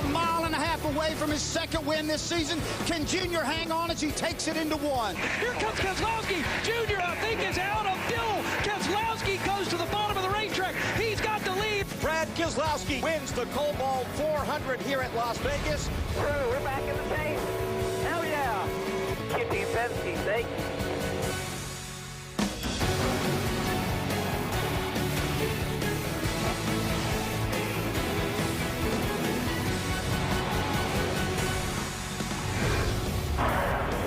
a mile and a half away from his second win this season. Can Junior hang on as he takes it into one? Here comes Keselowski. Junior, I think, is out of fuel. Keselowski goes to the bottom of the racetrack. He's got the lead. Brad Keselowski wins the Cobalt 400 here at Las Vegas. We're back in the pace. Hell yeah. Keep the intensity, thanks.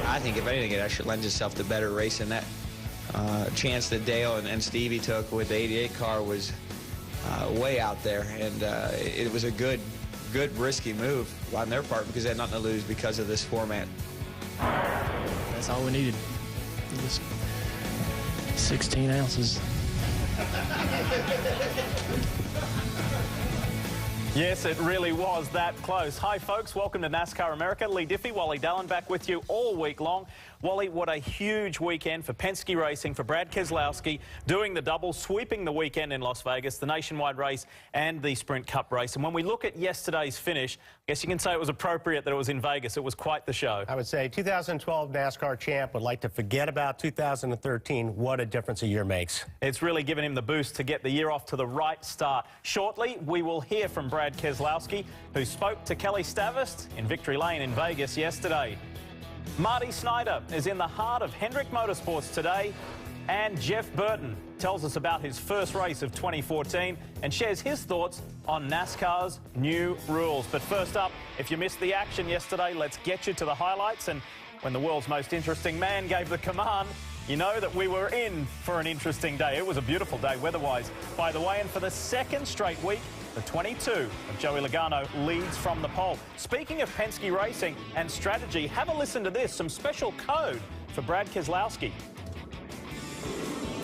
I think if anything, it actually lends itself to better racing. That chance that Dale and Stevie took with the 88 car was way out there, and it was a good, risky move on their part because they had nothing to lose because of this format. That's all we needed. Just 16 ounces. Yes, it really was that close. Hi, folks. Welcome to NASCAR America. Lee Diffie, Wally Dallin back with you all week long. Wally, what a huge weekend for Penske Racing, for Brad Keselowski, doing the double, sweeping the weekend in Las Vegas, the Nationwide race and the Sprint Cup race. And when we look at yesterday's finish, I guess you can say it was appropriate that it was in Vegas. It was quite the show. I would say 2012 NASCAR champ would like to forget about 2013. What a difference a year makes. It's really given him the boost to get the year off to the right start. Shortly, we will hear from Brad Keselowski, who spoke to Kelly Stavist in Victory Lane in Vegas yesterday. Marty Snyder is in the heart of Hendrick Motorsports today, and Jeff Burton tells us about his first race of 2014 and shares his thoughts on NASCAR's new rules. But first up, if you missed the action yesterday, let's get you to the highlights. And when the world's most interesting man gave the command, you know that we were in for an interesting day. It was a beautiful day weather-wise, by the way, and for the second straight week, the 22 of Joey Logano leads from the pole. Speaking of Penske Racing and strategy, have a listen to this, some special code for Brad Keselowski.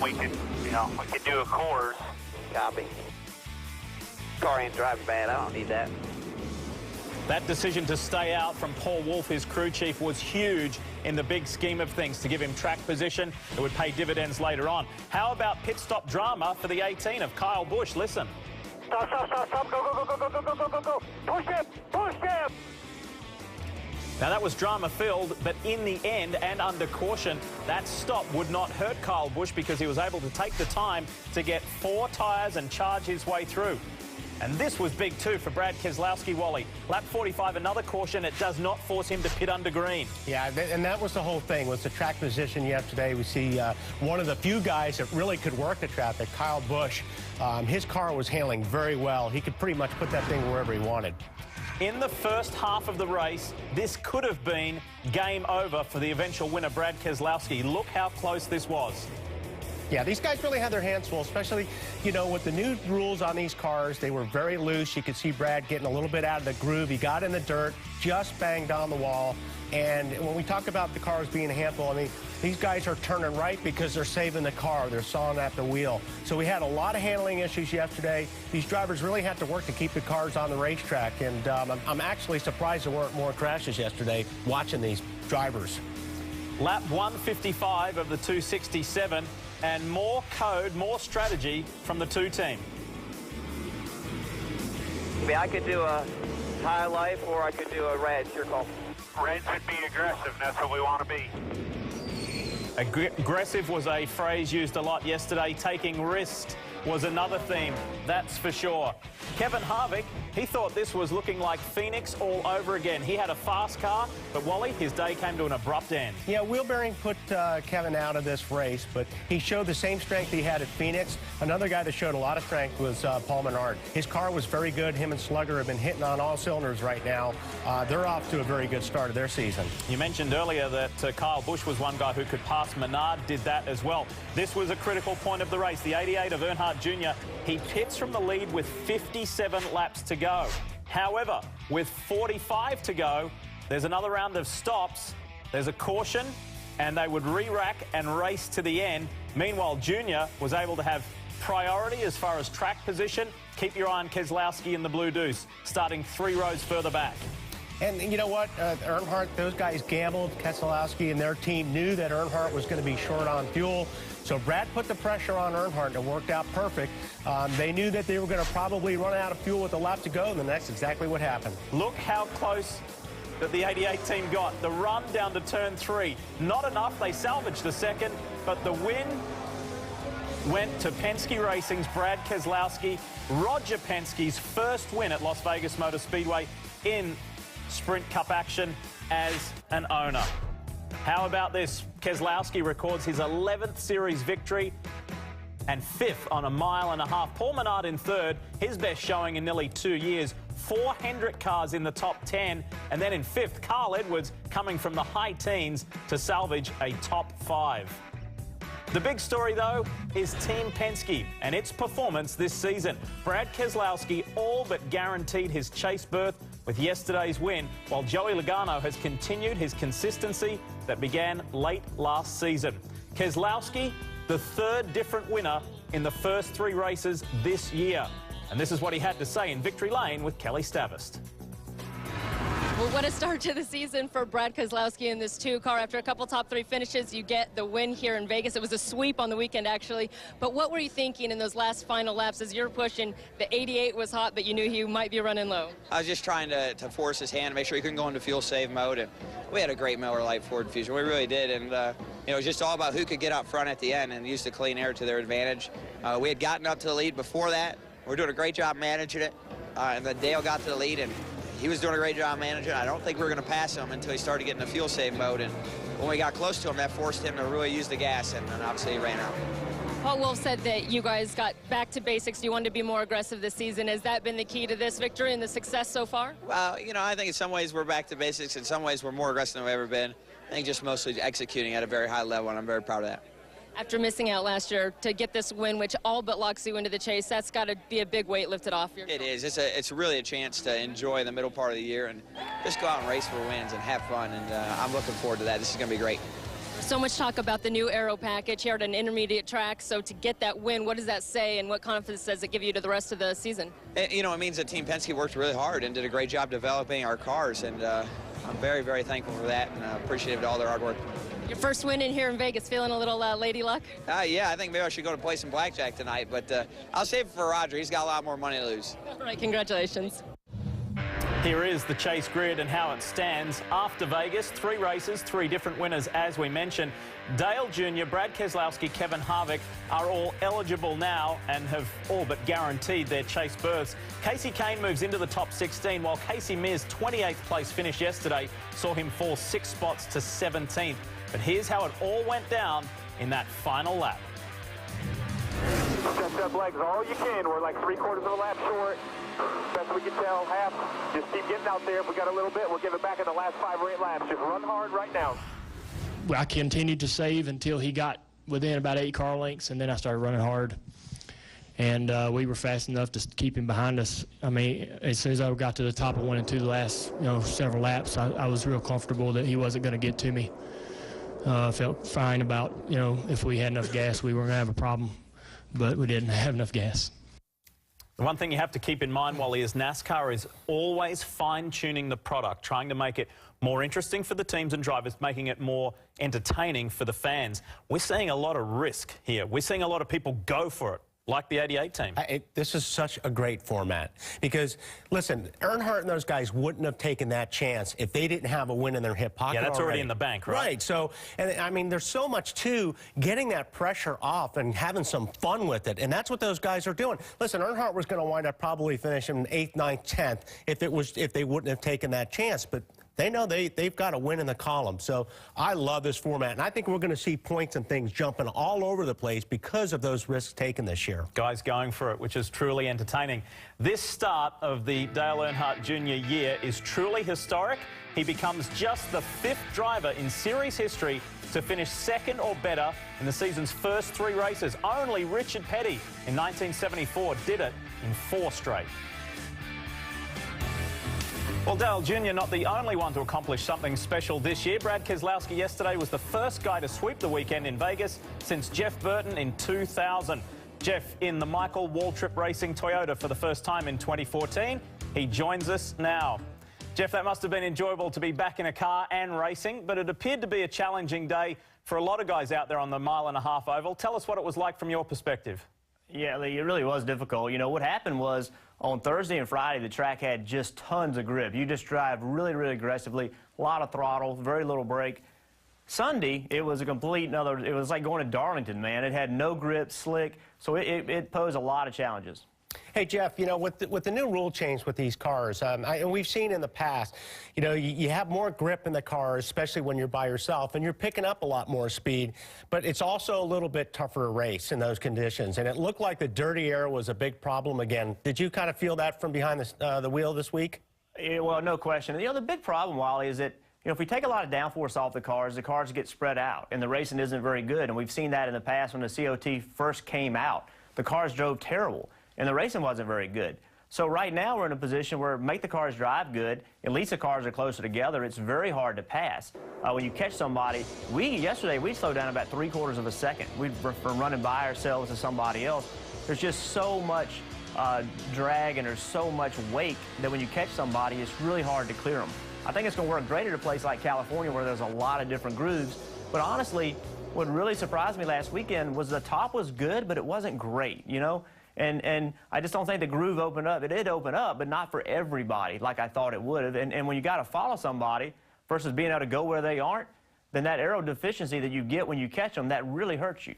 We could do a course. Copy. Car ain't driving bad. I don't need that. That decision to stay out from Paul Wolfe, his crew chief, was huge in the big scheme of things to give him track position. It would pay dividends later on. How about pit stop drama for the 18 of Kyle Busch? Listen. Stop. Go. Push him. Now, that was drama-filled, but in the end and under caution, that stop would not hurt Kyle Busch because he was able to take the time to get 4 tyres and charge his way through. And this was big too for Brad Keselowski, Wally. Lap 45, another caution. It does not force him to pit under green. Yeah, and that was the whole thing, was the track position yesterday. We see one of the few guys that really could work the traffic, Kyle Busch. His car was handling very well. He could pretty much put that thing wherever he wanted. In the first half of the race, this could have been game over for the eventual winner, Brad Keselowski. Look how close this was. Yeah, these guys really had their hands full, especially, you know, with the new rules on these cars. They were very loose. You could see Brad getting a little bit out of the groove. He got in the dirt, just banged on the wall. And when we talk about the cars being a handful, I mean, these guys are turning right because they're saving the car. They're sawing at the wheel. So we had a lot of handling issues yesterday. These drivers really had to work to keep the cars on the racetrack. And I'm actually surprised there weren't more crashes yesterday watching these drivers. Lap 155 of the 267. And more code, more strategy from the two teams. I mean, I could do a high life or I could do a red. It's your call. Red should be aggressive, and that's what we want to be. Aggressive was a phrase used a lot yesterday. Taking risks was another theme, that's for sure. Kevin Harvick, he thought this was looking like Phoenix all over again. He had a fast car, but Wally, his day came to an abrupt end. Yeah, wheel bearing put Kevin out of this race, but he showed the same strength he had at Phoenix. Another guy that showed a lot of strength was Paul Menard. His car was very good. Him and Slugger have been hitting on all cylinders right now. They're off to a very good start of their season. You mentioned earlier that Kyle Busch was one guy who could pass. Menard did that as well. This was a critical point of the race. The 88 of Earnhardt Jr., he pits from the lead with 57 laps to go. However, with 45 to go, there's another round of stops. There's a caution, and they would re-rack and race to the end. Meanwhile, Junior was able to have priority as far as track position. Keep your eye on Keselowski in the Blue Deuce, starting 3 rows further back. And you know what? Earnhardt, those guys gambled. Keselowski and their team knew that Earnhardt was going to be short on fuel. So Brad put the pressure on Earnhardt, and it worked out perfect. They knew that they were going to probably run out of fuel with a lap to go, and then that's exactly what happened. Look how close that the 88 team got. The run down to turn 3. Not enough. They salvaged the second, but the win went to Penske Racing's Brad Keselowski. Roger Penske's first win at Las Vegas Motor Speedway in Sprint Cup action as an owner. How about this? Keselowski records his 11th series victory and 5th on a mile and a half. Paul Menard in 3rd, his best showing in nearly 2 years. 4 Hendrick cars in the top 10. And then in 5th, Carl Edwards coming from the high teens to salvage a top 5. The big story, though, is Team Penske and its performance this season. Brad Keselowski all but guaranteed his chase berth with yesterday's win, while Joey Logano has continued his consistency that began late last season. Keselowski, the 3rd different winner in the first 3 races this year. And this is what he had to say in Victory Lane with Kelly Stavist. Well, what a start to the season for Brad Keselowski in this 2-car. After a couple top 3 finishes, you get the win here in Vegas. It was a sweep on the weekend, actually. But what were you thinking in those last final laps as you're pushing? The 88 was hot, but you knew he might be running low. I was just trying to force his hand, make sure he couldn't go into fuel save mode. And we had a great Miller Lite Ford Fusion. We really did. And, you know, it was just all about who could get up front at the end and use the clean air to their advantage. We had gotten up to the lead before that. We're doing a great job managing it. And then Dale got to the lead, and he was doing a great job managing it. I don't think we were going to pass him until he started getting the fuel save mode. And when we got close to him, that forced him to really use the gas, and then obviously he ran out. Paul Wolf said that you guys got back to basics. You wanted to be more aggressive this season. Has that been the key to this victory and the success so far? Well, you know, I think in some ways we're back to basics. In some ways we're more aggressive than we've ever been. I think just mostly executing at a very high level, and I'm very proud of that. After missing out last year, to get this win, which all but locks you into the chase, that's got to be a big weight lifted off your shoulders. It is. It's really a chance to enjoy the middle part of the year and just go out and race for wins and have fun, and I'm looking forward to that. This is going to be great. So much talk about the new aero package here at an intermediate track. So to get that win, what does that say, and what confidence does it give you to the rest of the season? You know, it means that Team Penske worked really hard and did a great job developing our cars, and I'm very, very thankful for that, and appreciative of all their hard work. Your first win in here in Vegas, feeling a little lady luck? Yeah, I think maybe I should go to play some blackjack tonight, but I'll save it for Roger. He's got a lot more money to lose. All right, congratulations. Here is the chase grid and how it stands after Vegas. 3 races, 3 different winners, as we mentioned. Dale Jr., Brad Keselowski, Kevin Harvick are all eligible now and have all but guaranteed their chase berths. Casey Kane moves into the top 16, while Casey Mears' 28th place finish yesterday saw him fall 6 spots to 17th. But here's how it all went down in that final lap. Step up legs all you can. We're like 3/4 of a lap short. Best we can tell, half. Just keep getting out there. If we got a little bit, we'll give it back in the last 5 or 8 laps. Just run hard right now. I continued to save until he got within about 8 car lengths, and then I started running hard. And we were fast enough to keep him behind us. I mean, as soon as I got to the top of 1 and 2 the last, several laps, I was real comfortable that he wasn't going to get to me. Felt fine about, if we had enough gas, we weren't going to have a problem, but we didn't have enough gas. The one thing you have to keep in mind, Wally, is NASCAR is always fine-tuning the product, trying to make it more interesting for the teams and drivers, making it more entertaining for the fans. We're seeing a lot of risk here. We're seeing a lot of people go for it, like the 88 team. This is such a great format because, listen, Earnhardt and those guys wouldn't have taken that chance if they didn't have a win in their hip pocket. Yeah, that's already in the bank, right? Right. So, and I mean, there's so much to getting that pressure off and having some fun with it, and that's what those guys are doing. Listen, Earnhardt was going to wind up probably finishing 8th, 9th, 10th if they wouldn't have taken that chance, but they know they've got a win in the column. So I love this format, and I think we're going to see points and things jumping all over the place because of those risks taken this year. Guys going for it, which is truly entertaining. This start of the Dale Earnhardt Jr. year is truly historic. He becomes just the 5th driver in series history to finish 2nd or better in the season's first 3 races. Only Richard Petty in 1974 did it in 4 straight. Well, Dale Jr. not the only one to accomplish something special this year. Brad Keselowski yesterday was the first guy to sweep the weekend in Vegas since Jeff Burton in 2000. Jeff in the Michael Waltrip Racing Toyota for the first time in 2014. He joins us now. Jeff, that must have been enjoyable to be back in a car and racing, but it appeared to be a challenging day for a lot of guys out there on the mile-and-a-half oval. Tell us what it was like from your perspective. Yeah, Lee, it really was difficult. You know, what happened was on Thursday and Friday, the track had just tons of grip. You just drive really, really aggressively, a lot of throttle, very little brake. Sunday, it was a complete another, it was like going to Darlington, man. It had no grip, slick, so it posed a lot of challenges. Hey, Jeff, you know, with the new rule change with these cars, and we've seen in the past, you know, you have more grip in the car, especially when you're by yourself, and you're picking up a lot more speed, but it's also a little bit tougher to race in those conditions, and it looked like the dirty air was a big problem again. Did you kind of feel that from behind the wheel this week? Yeah, well, no question. You know, the big problem, Wally, is that, you know, if we take a lot of downforce off the cars get spread out, and the racing isn't very good, and we've seen that in the past when the COT first came out. The cars drove terrible, and the racing wasn't very good. So right now we're in a position where make the cars drive good, at least the cars are closer together, it's very hard to pass. When you catch somebody, yesterday we slowed down about 3/4 of a second. From running by ourselves to somebody else. There's just so much drag and there's so much wake that when you catch somebody, it's really hard to clear them. I think it's going to work great at a place like California where there's a lot of different grooves. But honestly, what really surprised me last weekend was the top was good, but it wasn't great, you know? And I just don't think the groove opened up. It did open up, but not for everybody like I thought it would have. And when you got to follow somebody versus being able to go where they aren't, then that aero deficiency that you get when you catch them, that really hurts you.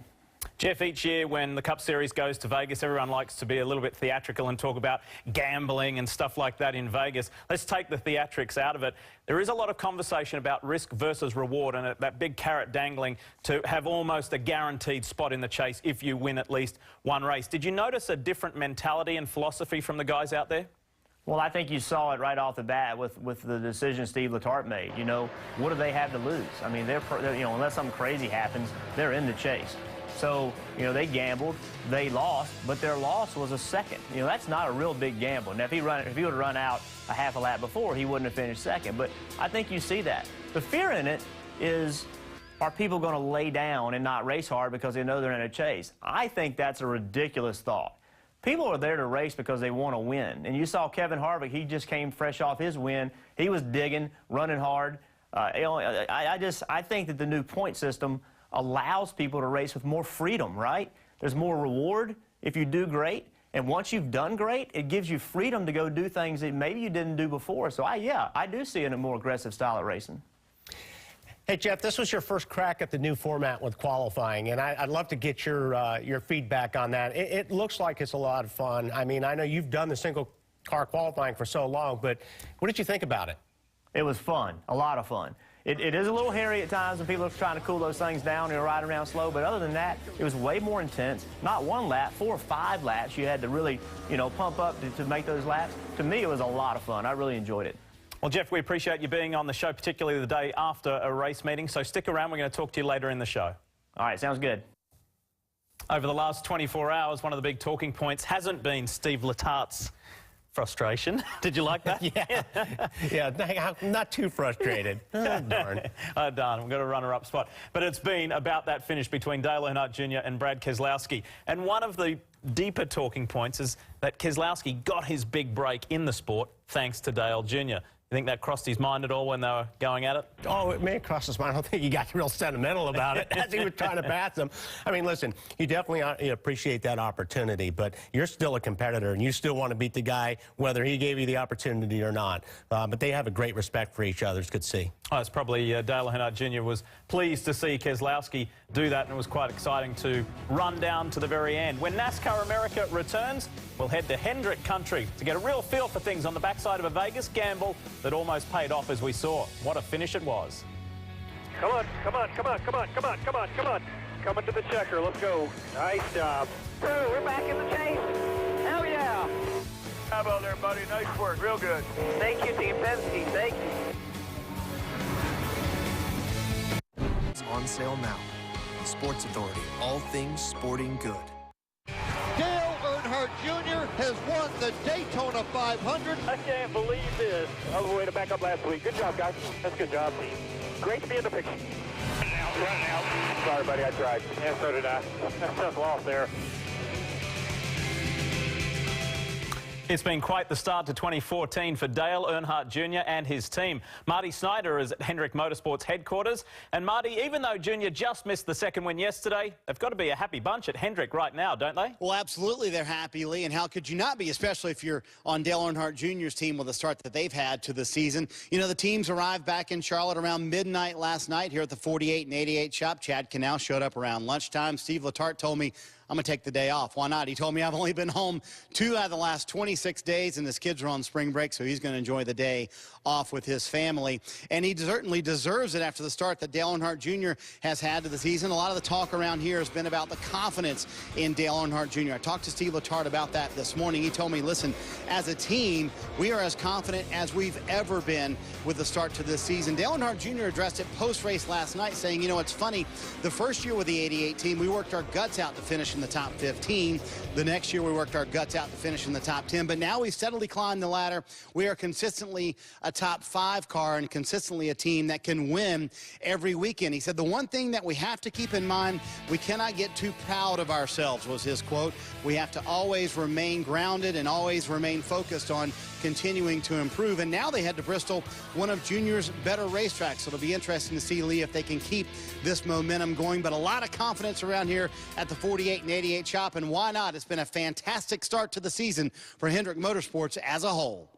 Jeff, each year when the Cup Series goes to Vegas, everyone likes to be a little bit theatrical and talk about gambling and stuff like that in Vegas. Let's take the theatrics out of it. There is a lot of conversation about risk versus reward and that big carrot dangling to have almost a guaranteed spot in the chase if you win at least one race. Did you notice a different mentality and philosophy from the guys out there? Well, I think you saw it right off the bat with the decision Steve Letarte made. You know, what do they have to lose? I mean, they're you know, unless something crazy happens, they're in the chase. So, you know, they gambled, they lost, but their loss was a second. You know, that's not a real big gamble. Now, if he would have run out a half a lap before, he wouldn't have finished second. But I think you see that. The fear in it is, are people going to lay down and not race hard because they know they're in a chase? I think that's a ridiculous thought. People are there to race because they want to win. And you saw Kevin Harvick, he just came fresh off his win. He was digging, running hard. You know, I think that the new point system allows people to race with more freedom, right? There's more reward if you do great, and once you've done great, it gives you freedom to go do things that maybe you didn't do before. So I do see it in a more aggressive style of racing. Hey, Jeff, this was your first crack at the new format with qualifying, and I'd love to get your feedback on that. It looks like it's a lot of fun. I mean, I know you've done the single car qualifying for so long, but what did you think about it? It was fun, a lot of fun. It is a little hairy at times when people are trying to cool those things down and ride around slow, but other than that, it was way more intense. Not one lap, 4 or 5 laps. You had to really, you know, pump up to make those laps. To me, it was a lot of fun. I really enjoyed it. Well, Jeff, we appreciate you being on the show, particularly the day after a race meeting, so stick around. We're going to talk to you later in the show. All right, sounds good. Over the last 24 hours, one of the big talking points hasn't been Steve Letarte's frustration. Did you like that? Yeah, I'm not too frustrated. Oh, darn. Oh, darn, we've got a runner-up spot. But it's been about that finish between Dale Earnhardt Jr. and Brad Keselowski. And one of the deeper talking points is that Keselowski got his big break in the sport thanks to Dale Jr. You think that crossed his mind at all when they were going at it? Oh, it may have crossed his mind. I don't think he got real sentimental about it as he was trying to pass him. I mean, listen, you definitely appreciate that opportunity, but you're still a competitor, and you still want to beat the guy whether he gave you the opportunity or not. But they have a great respect for each other, as you could see. Oh, it's probably Dale Earnhardt Jr. was pleased to see Keselowski do that, and it was quite exciting to run down to the very end. When NASCAR America returns, we'll head to Hendrick Country to get a real feel for things on the backside of a Vegas gamble that almost paid off, as we saw. What a finish it was. Come on, come on, come on, come on, come on, come on, come on. Coming to the checker, let's go. Nice job. We're back in the chase. Hell yeah. How about there, buddy? Nice work, real good. Thank you, Team Penske. Thank you. It's on sale now. The Sports Authority, all things sporting good. Dale Earnhardt Jr. has won the Daytona 500. I can't believe this. I was way to back up last week. Good job, guys. That's a good job. Great to be in the picture. Running out. Sorry, buddy, I tried. Yeah, so did I. That's tough loss there. It's been quite the start to 2014 for Dale Earnhardt Jr. and his team. Marty Snyder is at Hendrick Motorsports headquarters. And Marty, even though Jr. just missed the second win yesterday, they've got to be a happy bunch at Hendrick right now, don't they? Well, absolutely they're happy, Lee, and how could you not be, especially if you're on Dale Earnhardt Jr.'s team with the start that they've had to the season. You know, the teams arrived back in Charlotte around midnight last night here at the 48 and 88 shop. Chad Canal showed up around lunchtime. Steve Letarte told me, I'm going to take the day off. Why not? He told me I've only been home 2 out of the last 26 days, and his kids are on spring break, so he's going to enjoy the day off with his family. And he certainly deserves it after the start that Dale Earnhardt Jr. has had to the season. A lot of the talk around here has been about the confidence in Dale Earnhardt Jr. I talked to Steve Letarte about that this morning. He told me, listen, as a team, we are as confident as we've ever been with the start to this season. Dale Earnhardt Jr. addressed it post-race last night, saying, you know, it's funny, the first year with the 88 team, we worked our guts out to finish in the top 15. The next year, we worked our guts out to finish in the top 10. But now we've steadily climbed the ladder. We are consistently a top 5 car and consistently a team that can win every weekend. He said the one thing that we have to keep in mind, we cannot get too proud of ourselves, was his quote. We have to always remain grounded and always remain focused on continuing to improve. And now they head to Bristol, one of Junior's better racetracks. So it'll be interesting to see, Lee, if they can keep this momentum going. But a lot of confidence around here at the 48 and 88 shop, and why not? It's been a fantastic start to the season for Hendrick Motorsports as a whole.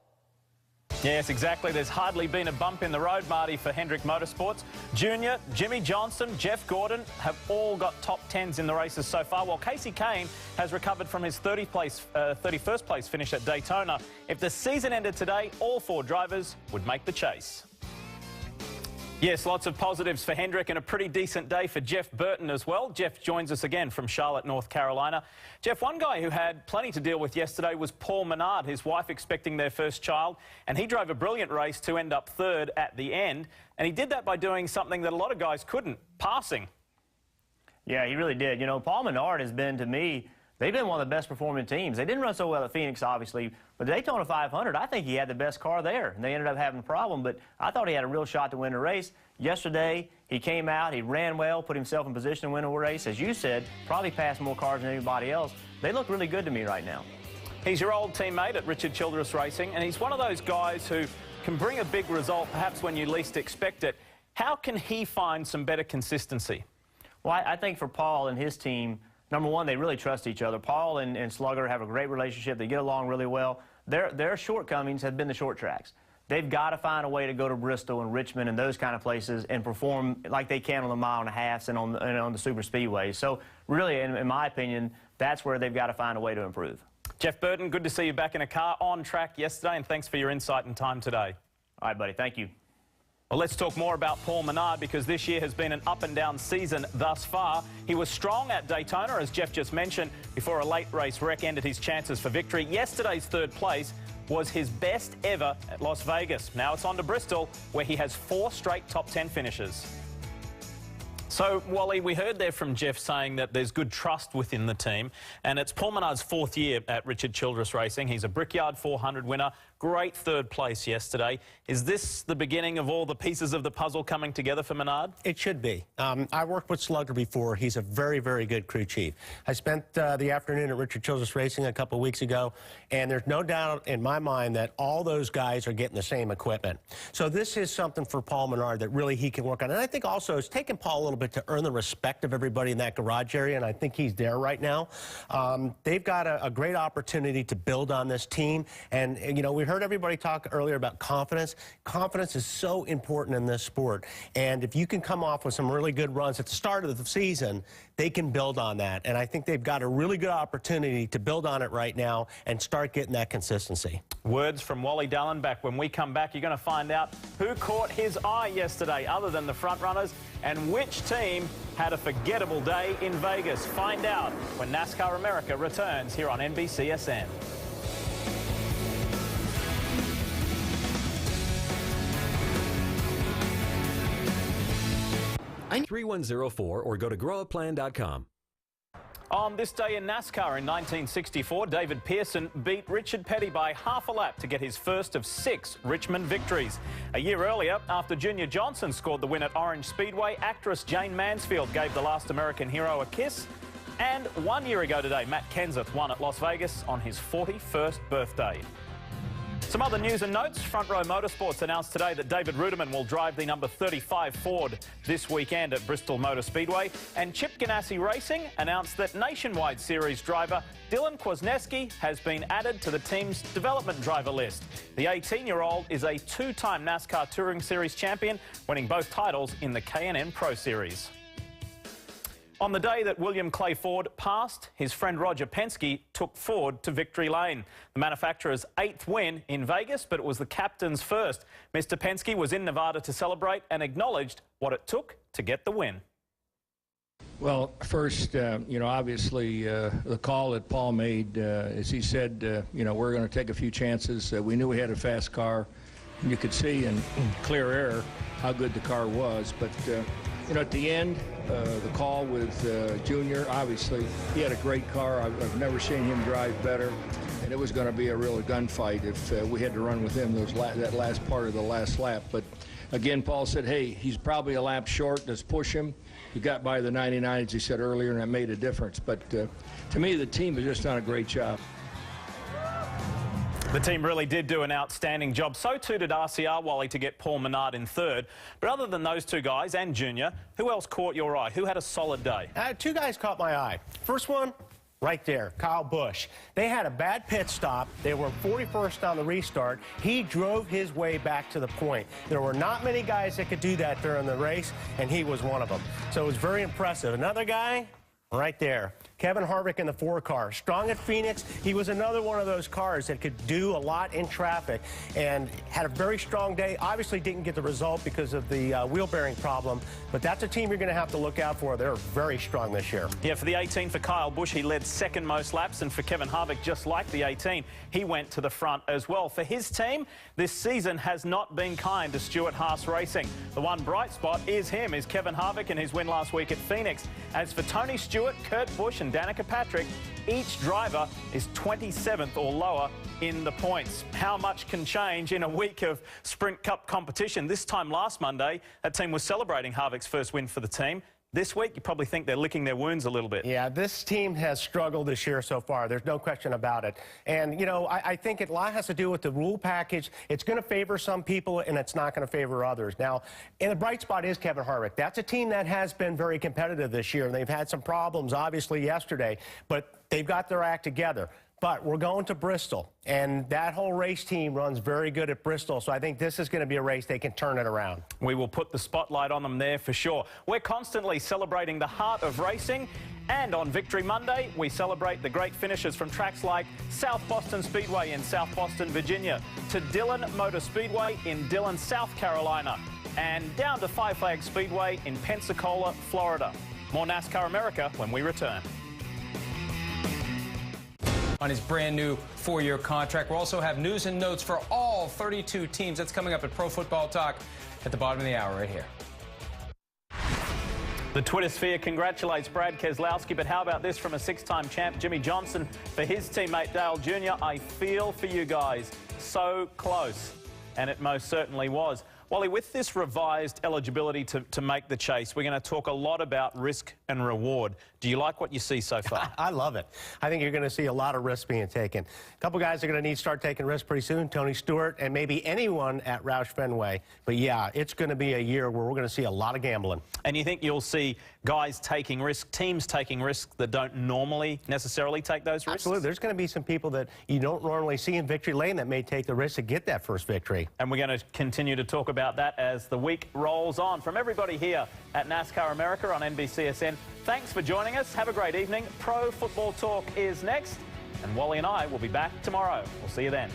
Yes, exactly. There's hardly been a bump in the road, Marty, for Hendrick Motorsports. Junior, Jimmy Johnson, Jeff Gordon have all got top 10s in the races so far, while Casey Kane has recovered from his 31st place finish at Daytona. If the season ended today, all 4 drivers would make the chase. Yes, lots of positives for Hendrick and a pretty decent day for Jeff Burton as well. Jeff joins us again from Charlotte, North Carolina. Jeff, one guy who had plenty to deal with yesterday was Paul Menard, his wife expecting their first child, and he drove a brilliant race to end up 3rd at the end. And he did that by doing something that a lot of guys couldn't, passing. Yeah, he really did. You know, Paul Menard has been, to me, they've been one of the best performing teams. They didn't run so well at Phoenix, obviously, but Daytona 500, I think he had the best car there, and they ended up having a problem, but I thought he had a real shot to win the race. Yesterday, he came out, he ran well, put himself in position to win a race. As you said, probably passed more cars than anybody else. They look really good to me right now. He's your old teammate at Richard Childress Racing, and he's one of those guys who can bring a big result perhaps when you least expect it. How can he find some better consistency? Well, I think for Paul and his team, number one, they really trust each other. Paul and Slugger have a great relationship. They get along really well. Their shortcomings have been the short tracks. They've got to find a way to go to Bristol and Richmond and those kind of places and perform like they can on the mile and a halves and on the super speedways. So really, in my opinion, that's where they've got to find a way to improve. Jeff Burton, good to see you back in a car on track yesterday, and thanks for your insight and time today. All right, buddy. Thank you. Well, let's talk more about Paul Menard, because this year has been an up-and-down season thus far. He was strong at Daytona, as Jeff just mentioned, before a late race wreck ended his chances for victory. Yesterday's 3rd place was his best ever at Las Vegas. Now it's on to Bristol, where he has 4 straight top 10 finishes. So, Wally, we heard there from Jeff saying that there's good trust within the team, and it's Paul Menard's 4th year at Richard Childress Racing. He's a Brickyard 400 winner, great 3rd place yesterday. Is this the beginning of all the pieces of the puzzle coming together for Menard? It should be. I worked with Slugger before. He's a very, very good crew chief. I spent the afternoon at Richard Childress Racing a couple of weeks ago, and there's no doubt in my mind that all those guys are getting the same equipment. So this is something for Paul Menard that really he can work on. And I think also it's taken Paul a little bit to earn the respect of everybody in that garage area, and I think he's there right now. They've got a great opportunity to build on this team, and you know, we heard everybody talk earlier about confidence. Confidence is so important in this sport, and if you can come off with some really good runs at the start of the season, they can build on that, and I think they've got a really good opportunity to build on it right now and start getting that consistency. Words from Wally Dallenbach. When we come back, you're going to find out who caught his eye yesterday other than the front runners, and which team had a forgettable day in Vegas. Find out when NASCAR America returns here on NBCSN. 3104 or go to growuplan.com. On this day in NASCAR in 1964, David Pearson beat Richard Petty by half a lap to get his first of 6 Richmond victories. A year earlier, after Junior Johnson scored the win at Orange Speedway, actress Jane Mansfield gave the last American hero a kiss. And 1 year ago today, Matt Kenseth won at Las Vegas on his 41st birthday. Some other news and notes. Front Row Motorsports announced today that David Ruderman will drive the number 35 Ford this weekend at Bristol Motor Speedway. And Chip Ganassi Racing announced that Nationwide Series driver Dylan Kwasniewski has been added to the team's development driver list. The 18-year-old is a two-time NASCAR Touring Series champion, winning both titles in the K&N Pro Series. On the day that William Clay Ford passed, his friend Roger Penske took Ford to victory lane. The manufacturer's 8th win in Vegas, but it was the captain's first. Mr. Penske was in Nevada to celebrate and acknowledged what it took to get the win. Well, first, obviously the call that Paul made, as he said, we're going to take a few chances. We knew we had a fast car. And you could see in clear air how good the car was. But, at the end, the call with Junior, obviously, he had a great car. I've never seen him drive better. And it was going to be a real gunfight if we had to run with him that last part of the last lap. But, again, Paul said, hey, he's probably a lap short. Let's push him. He got by the 99, as he said earlier, and that made a difference. But to me, the team has just done a great job. The team really did do an outstanding job. So too did RCR Wally to get Paul Menard in third. But other than those two guys and Junior, who else caught your eye? Who had a solid day? Two guys caught my eye. First one, right there, Kyle Busch. They had a bad pit stop. They were 41st on the restart. He drove his way back to the point. There were not many guys that could do that during the race, and he was one of them. So it was very impressive. Another guy, right there, Kevin Harvick in the 4 car. Strong at Phoenix. He was another one of those cars that could do a lot in traffic and had a very strong day. Obviously didn't get the result because of the wheel bearing problem, but that's a team you're going to have to look out for. They're very strong this year. Yeah, for the 18 for Kyle Busch, he led second most laps, and for Kevin Harvick, just like the 18, he went to the front as well. For his team, this season has not been kind to Stuart Haas Racing. The one bright spot is Kevin Harvick and his win last week at Phoenix. As for Tony Stewart, Kurt Busch and Danica Patrick, each driver is 27th or lower in the points. How much can change in a week of Sprint Cup competition? This time last Monday, that team was celebrating Harvick's first win for the team. This week, you probably think they're licking their wounds a little bit. Yeah, this team has struggled this year so far. There's no question about it. And, I think a lot has to do with the rule package. It's going to favor some people, and it's not going to favor others. Now, and the bright spot is Kevin Harvick. That's a team that has been very competitive this year, and they've had some problems, obviously, yesterday. But they've got their act together. But we're going to Bristol, and that whole race team runs very good at Bristol, so I think this is going to be a race they can turn it around. We will put the spotlight on them there for sure. We're constantly celebrating the heart of racing, and on Victory Monday, we celebrate the great finishes from tracks like South Boston Speedway in South Boston, Virginia, to Dillon Motor Speedway in Dillon, South Carolina, and down to Five Flags Speedway in Pensacola, Florida. More NASCAR America when we return. On his brand new 4-year contract. We'll also have news and notes for all 32 teams. That's coming up at Pro Football Talk at the bottom of the hour right here. The Twitter sphere congratulates Brad Keselowski, but how about this from a 6-time champ, Jimmy Johnson, for his teammate Dale Jr. I feel for you guys. So close. And it most certainly was. Wally, with this revised eligibility to make the chase, we're going to talk a lot about risk and reward. Do you like what you see so far? I love it. I think you're going to see a lot of risks being taken. A couple guys are going to need to start taking risks pretty soon, Tony Stewart and maybe anyone at Roush Fenway. But, yeah, it's going to be a year where we're going to see a lot of gambling. And you think you'll see guys taking risks, teams taking risks that don't normally necessarily take those risks? Absolutely. There's going to be some people that you don't normally see in victory lane that may take the risk to get that first victory. And we're going to continue to talk about that as the week rolls on. From everybody here at NASCAR America on NBCSN, thanks for joining us. Have a great evening. Pro Football Talk is next, and Wally and I will be back tomorrow. We'll see you then.